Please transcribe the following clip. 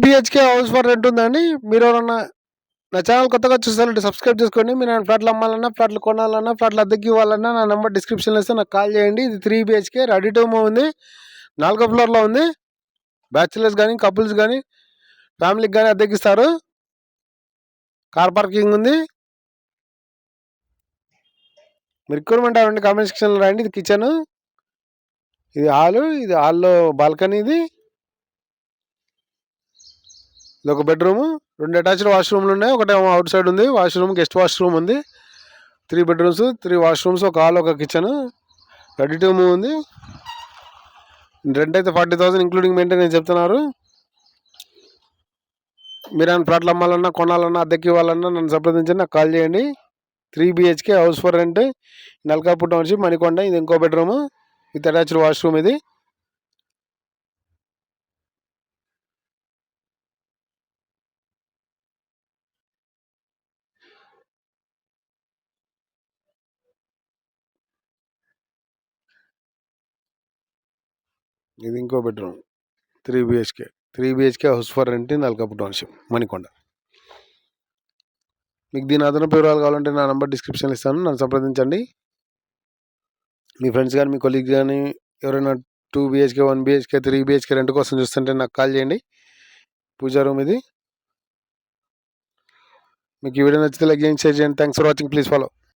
BHK house for rent ఉందండి. మీరు ఎవరన్నా నా ఛానల్ కొత్తగా చూస్తారంటే సబ్స్క్రైబ్ చేసుకోండి. మీరు నా ఫ్లాట్లు అమ్మాలన్నా, ఫ్లాట్లు కొనాలన్నా, ఫ్లాట్లు అద్దెకి ఇవ్వాలన్నా నా నెంబర్ డిస్క్రిప్షన్లో ఇస్తే నాకు కాల్ చేయండి. ఇది 3 బిహెచ్కే రెడీ టు మూవ్ ఉంది. 4వ ఫ్లోర్లో ఉంది. బ్యాచిలర్స్ కానీ, కపుల్స్ కానీ, ఫ్యామిలీకి కానీ అద్దెకిస్తారు. కార్ పార్కింగ్ ఉంది. మీరు రిక్వైర్మెంట్ అవ్వండి కామెంట్ సెక్షన్లో రాయండి. ఇది కిచెన్, ఇది హాలు, ఇది హాల్లో బాల్కనీ, ఇది ఒక బెడ్రూము, 2 అటాచ్డ్ వాష్రూమ్లు ఉన్నాయి. ఒకటేమో అవుట్ సైడ్ ఉంది వాష్రూమ్, గెస్ట్ వాష్రూమ్ ఉంది. 3 బెడ్రూమ్స్, 3 వాష్రూమ్స్, ఒక హాల్, ఒక కిచెన్, రెడీ టు మూవ్ ఉంది. రెంట్ అయితే 40,000 ఇంక్లూడింగ్ మెయింటెనెన్స్ చెప్తున్నారు. మీరు ఆయన ప్లాట్లు అమ్మాలన్నా, కొనాలన్నా, అద్దెకి ఇవ్వాలన్నా నన్ను సంప్రదించండి, నాకు కాల్ చేయండి. 3 BHK house for rent, Nalkapur township, Manikonda. ఇది ఇంకో బెడ్రూమ్ విత్ అటాచ్డ్ వాష్రూమ్. ఇది ఇంకో bedroom. 3 BHK house for rent, Nalkapur township, Manikonda. మీకు దీని అదనపు వివరాలు కావాలంటే నా నెంబర్ డిస్క్రిప్షన్ ఇస్తాను, నన్ను సంప్రదించండి. మీ ఫ్రెండ్స్ కానీ, మీ కొలీగ్ కానీ ఎవరైనా 2 బిహెచ్కే, 1 బిహెచ్కే, 3 బిహెచ్కే రెంట్ కోసం చూస్తుంటే నాకు కాల్ చేయండి. పూజా రూమ్ ఇది. మీకు ఈ వీడియో నచ్చితే లైక్ చేయండి, షేర్ చేయండి. Thanks for watching. Please follow.